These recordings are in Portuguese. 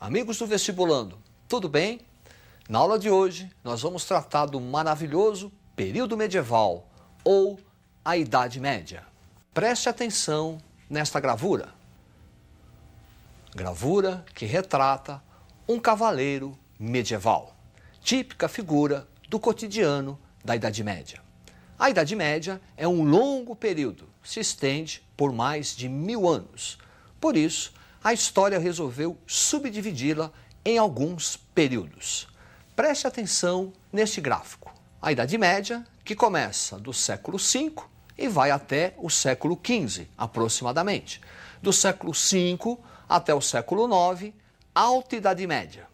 Amigos do Vestibulando, tudo bem? Na aula de hoje, nós vamos tratar do maravilhoso período medieval ou a Idade Média. Preste atenção nesta gravura. Gravura que retrata um cavaleiro medieval, típica figura do cotidiano da Idade Média. A Idade Média é um longo período, se estende por mais de 1000 anos. Por isso, a história resolveu subdividi-la em alguns períodos. Preste atenção neste gráfico. A Idade Média, que começa do século V e vai até o século XV, aproximadamente. Do século V até o século IX, Alta Idade Média.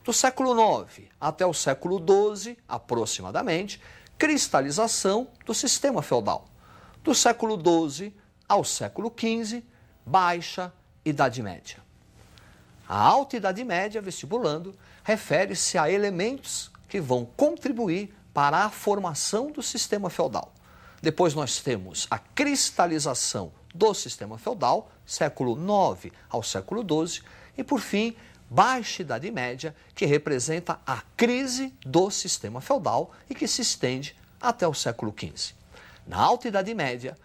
Do século IX até o século XII, aproximadamente, cristalização do sistema feudal. Do século XII ao século XV, Baixa Idade Média. A Alta Idade Média, vestibulando, refere-se a elementos que vão contribuir para a formação do sistema feudal. Depois nós temos a cristalização do sistema feudal, século IX ao século XII, e por fim, Baixa Idade Média, que representa a crise do sistema feudal e que se estende até o século XV. Na Alta Idade Média,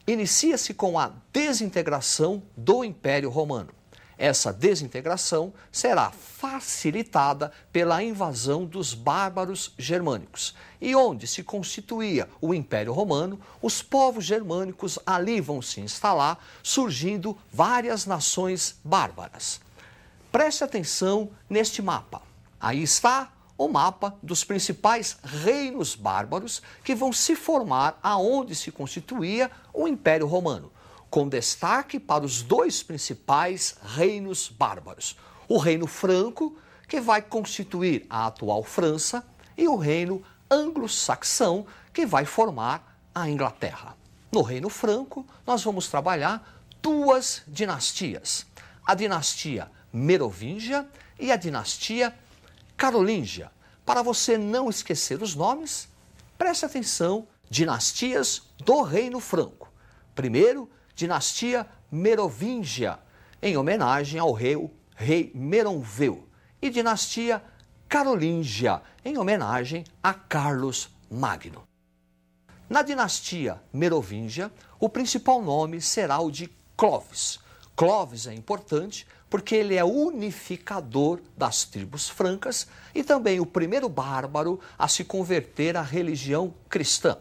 inicia-se com a desintegração do Império Romano. Essa desintegração será facilitada pela invasão dos bárbaros germânicos. E onde se constituía o Império Romano, os povos germânicos ali vão se instalar, surgindo várias nações bárbaras. Preste atenção neste mapa. Aí está o mapa dos principais reinos bárbaros que vão se formar aonde se constituía o Império Romano, com destaque para os dois principais reinos bárbaros. O Reino Franco, que vai constituir a atual França, e o Reino Anglo-Saxão, que vai formar a Inglaterra. No Reino Franco, nós vamos trabalhar duas dinastias, a dinastia Merovingia e a dinastia Carolíngia. Para você não esquecer os nomes, preste atenção, dinastias do Reino Franco. Primeiro, dinastia Merovingia, em homenagem ao rei Meronveu. E dinastia Carolíngia, em homenagem a Carlos Magno. Na dinastia Merovingia, o principal nome será o de Clovis. Clovis é importante porque ele é unificador das tribos francas e também o primeiro bárbaro a se converter à religião cristã.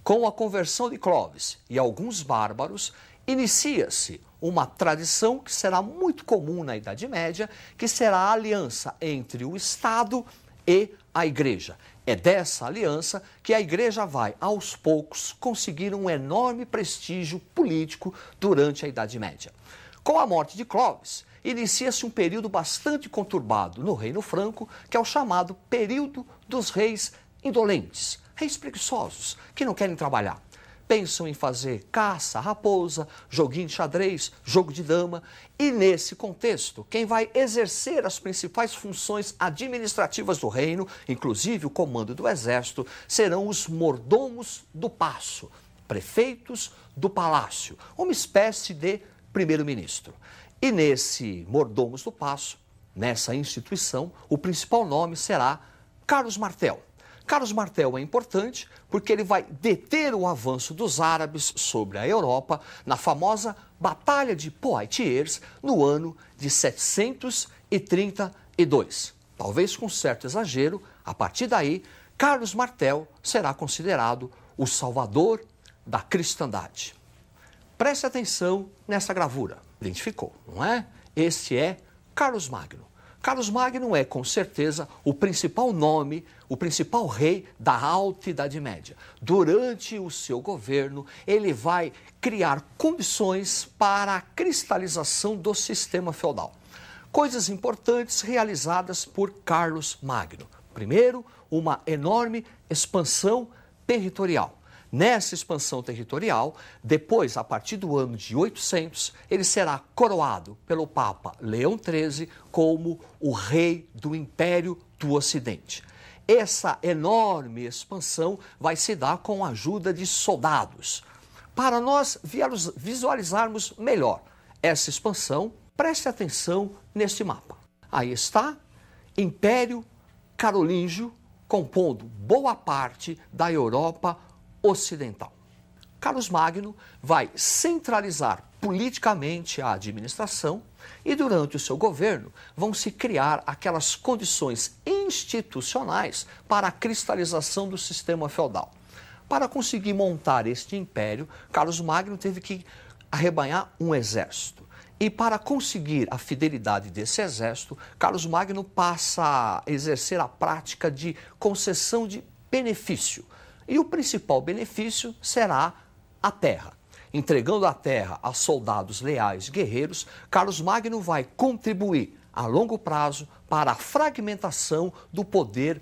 Com a conversão de Clovis e alguns bárbaros, inicia-se uma tradição que será muito comum na Idade Média, que será a aliança entre o Estado e a Igreja. É dessa aliança que a Igreja vai, aos poucos, conseguir um enorme prestígio político durante a Idade Média. Com a morte de Clovis, inicia-se um período bastante conturbado no Reino Franco, que é o chamado período dos reis indolentes, reis preguiçosos, que não querem trabalhar. Pensam em fazer caça, raposa, joguinho de xadrez, jogo de dama. E nesse contexto, quem vai exercer as principais funções administrativas do reino, inclusive o comando do exército, serão os mordomos do paço, prefeitos do palácio, uma espécie de primeiro-ministro. E nesse mordomos do paço, nessa instituição, o principal nome será Carlos Martel. Carlos Martel é importante porque ele vai deter o avanço dos árabes sobre a Europa na famosa Batalha de Poitiers no ano de 732. Talvez com certo exagero, a partir daí, Carlos Martel será considerado o salvador da cristandade. Preste atenção nessa gravura. Identificou, não é? Este é Carlos Magno. Carlos Magno é, com certeza, o principal nome, o principal rei da Alta Idade Média. Durante o seu governo, ele vai criar condições para a cristalização do sistema feudal. Coisas importantes realizadas por Carlos Magno. Primeiro, uma enorme expansão territorial. Nessa expansão territorial, depois, a partir do ano de 800, ele será coroado pelo Papa Leão XIII como o rei do Império do Ocidente. Essa enorme expansão vai se dar com a ajuda de soldados. Para nós visualizarmos melhor essa expansão, preste atenção neste mapa. Aí está, Império Carolíngio, compondo boa parte da Europa Ocidental. Carlos Magno vai centralizar politicamente a administração e durante o seu governo vão se criar aquelas condições institucionais para a cristalização do sistema feudal. Para conseguir montar este império, Carlos Magno teve que arrebanhar um exército. E para conseguir a fidelidade desse exército, Carlos Magno passa a exercer a prática de concessão de benefício. E o principal benefício será a terra. Entregando a terra a soldados leais guerreiros, Carlos Magno vai contribuir a longo prazo para a fragmentação do poder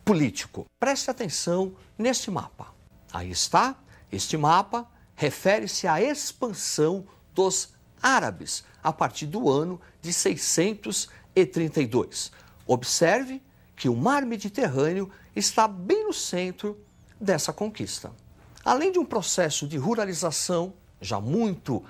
político. Preste atenção neste mapa. Aí está, este mapa refere-se à expansão dos árabes a partir do ano de 632. Observe que o mar Mediterrâneo está bem no centro dessa conquista. Além de um processo de ruralização já muito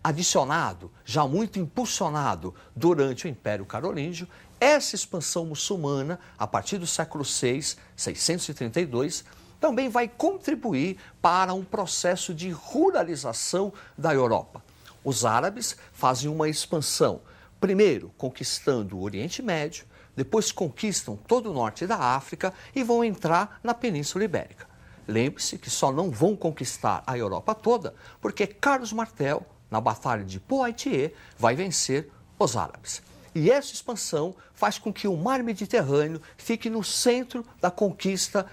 adicionado, já muito impulsionado durante o Império Carolíngio, essa expansão muçulmana, a partir do século VI, 632, também vai contribuir para um processo de ruralização da Europa. Os árabes fazem uma expansão, primeiro conquistando o Oriente Médio, depois conquistam todo o norte da África e vão entrar na Península Ibérica. Lembre-se que só não vão conquistar a Europa toda porque Carlos Martel, na Batalha de Poitiers, vai vencer os árabes. E essa expansão faz com que o mar Mediterrâneo fique no centro da conquista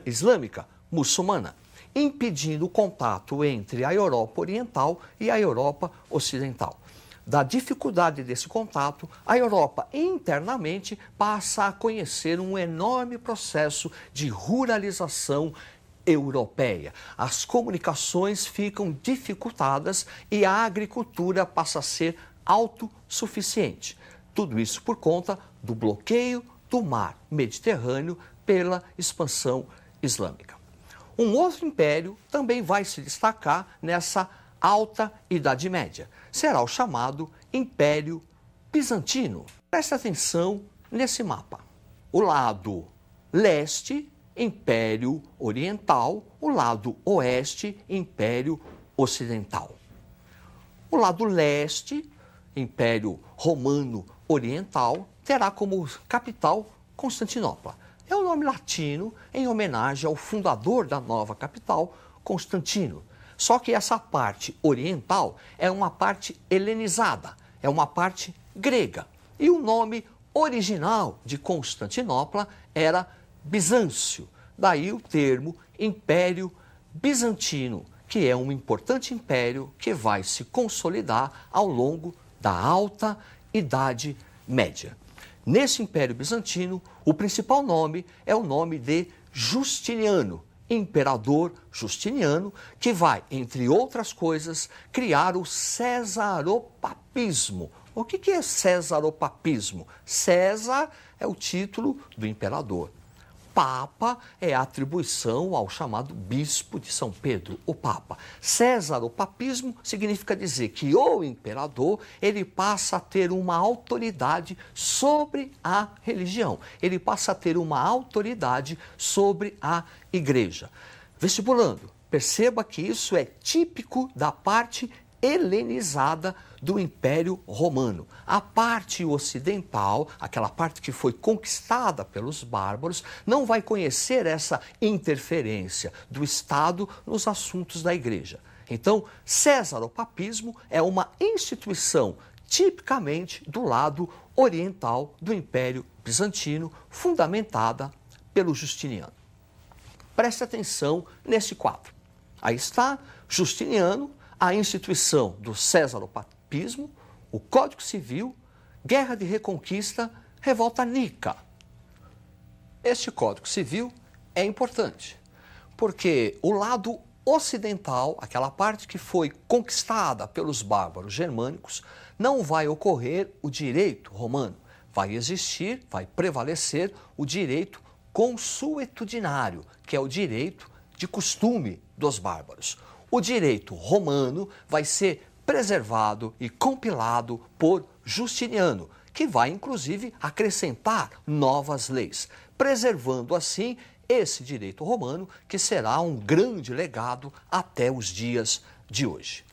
islâmica muçulmana, impedindo o contato entre a Europa Oriental e a Europa Ocidental. Da dificuldade desse contato, a Europa internamente passa a conhecer um enorme processo de ruralização europeia. As comunicações ficam dificultadas e a agricultura passa a ser autossuficiente. Tudo isso por conta do bloqueio do mar Mediterrâneo pela expansão islâmica. Um outro império também vai se destacar nessa Alta Idade Média. Será o chamado Império Bizantino. Preste atenção nesse mapa. O lado leste, Império Oriental, o lado oeste, Império Ocidental. O lado leste, Império Romano Oriental, terá como capital Constantinopla. É o nome latino em homenagem ao fundador da nova capital, Constantino. Só que essa parte oriental é uma parte helenizada, é uma parte grega. E o nome original de Constantinopla era Bizâncio. Daí o termo Império Bizantino, que é um importante império que vai se consolidar ao longo da Alta Idade Média. Nesse Império Bizantino, o principal nome é o nome de Justiniano, Imperador Justiniano, que vai, entre outras coisas, criar o cesaropapismo. O que é cesaropapismo? César é o título do imperador. Papa é a atribuição ao chamado bispo de São Pedro, o Papa. Cesaropapismo significa dizer que o imperador ele passa a ter uma autoridade sobre a religião. Ele passa a ter uma autoridade sobre a igreja. Vestibulando, perceba que isso é típico da parte helenizada do Império Romano. A parte ocidental, aquela parte que foi conquistada pelos bárbaros, não vai conhecer essa interferência do Estado nos assuntos da Igreja. Então, cesaropapismo é uma instituição tipicamente do lado oriental do Império Bizantino, fundamentada pelo Justiniano. Preste atenção nesse quadro. Aí está Justiniano, a instituição do cesaropapismo, o Código Civil, Guerra de Reconquista, Revolta Nica. Este Código Civil é importante, porque o lado ocidental, aquela parte que foi conquistada pelos bárbaros germânicos, não vai ocorrer o direito romano. Vai existir, vai prevalecer o direito consuetudinário, que é o direito de costume dos bárbaros. O direito romano vai ser preservado e compilado por Justiniano, que vai inclusive acrescentar novas leis, preservando assim esse direito romano que será um grande legado até os dias de hoje.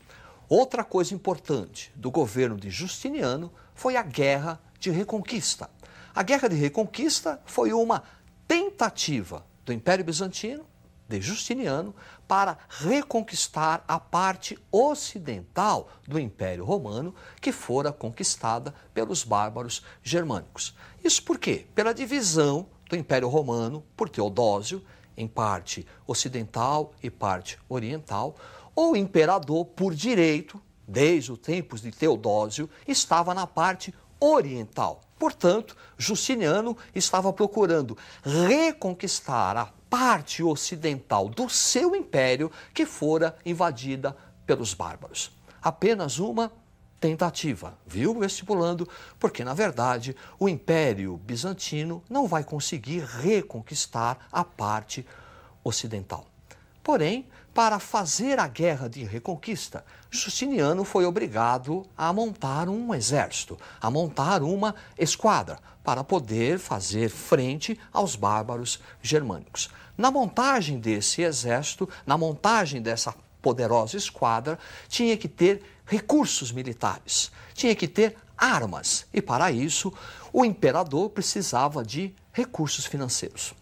Outra coisa importante do governo de Justiniano foi a Guerra de Reconquista. A Guerra de Reconquista foi uma tentativa do Império Bizantino, de Justiniano, para reconquistar a parte ocidental do Império Romano, que fora conquistada pelos bárbaros germânicos. Isso por quê? Pela divisão do Império Romano por Teodósio, em parte ocidental e parte oriental. O imperador, por direito, desde os tempos de Teodósio, estava na parte oriental. Portanto, Justiniano estava procurando reconquistar a parte ocidental do seu império que fora invadida pelos bárbaros. Apenas uma tentativa, viu, vestibulando? Porque, na verdade, o Império Bizantino não vai conseguir reconquistar a parte ocidental. Porém, para fazer a guerra de reconquista, Justiniano foi obrigado a montar um exército, a montar uma esquadra, para poder fazer frente aos bárbaros germânicos. Na montagem desse exército, na montagem dessa poderosa esquadra, tinha que ter recursos militares, tinha que ter armas, e para isso o imperador precisava de recursos financeiros.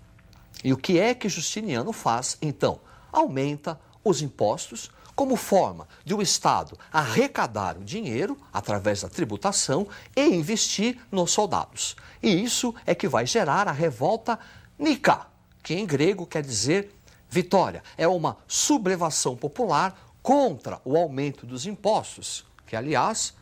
E o que é que Justiniano faz, então? Aumenta os impostos como forma de o Estado arrecadar o dinheiro através da tributação e investir nos soldados. E isso é que vai gerar a revolta Nika, que em grego quer dizer vitória. É uma sublevação popular contra o aumento dos impostos, que, aliás,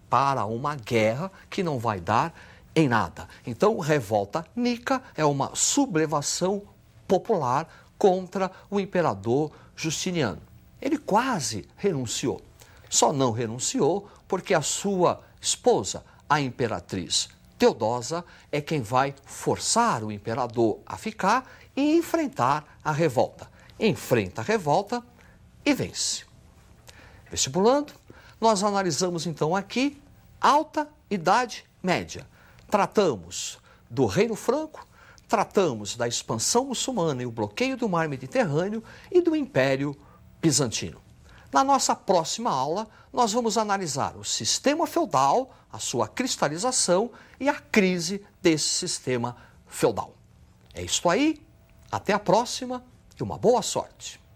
para uma guerra que não vai dar em nada. Então, revolta Nika é uma sublevação popular contra o imperador Justiniano. Ele quase renunciou. Só não renunciou porque a sua esposa, a imperatriz Teodosa, é quem vai forçar o imperador a ficar e enfrentar a revolta. Enfrenta a revolta e vence. Vestibulando, nós analisamos então aqui Alta Idade Média. Tratamos do Reino Franco, tratamos da expansão muçulmana e o bloqueio do mar Mediterrâneo e do Império Bizantino. Na nossa próxima aula, nós vamos analisar o sistema feudal, a sua cristalização e a crise desse sistema feudal. É isso aí, até a próxima e uma boa sorte!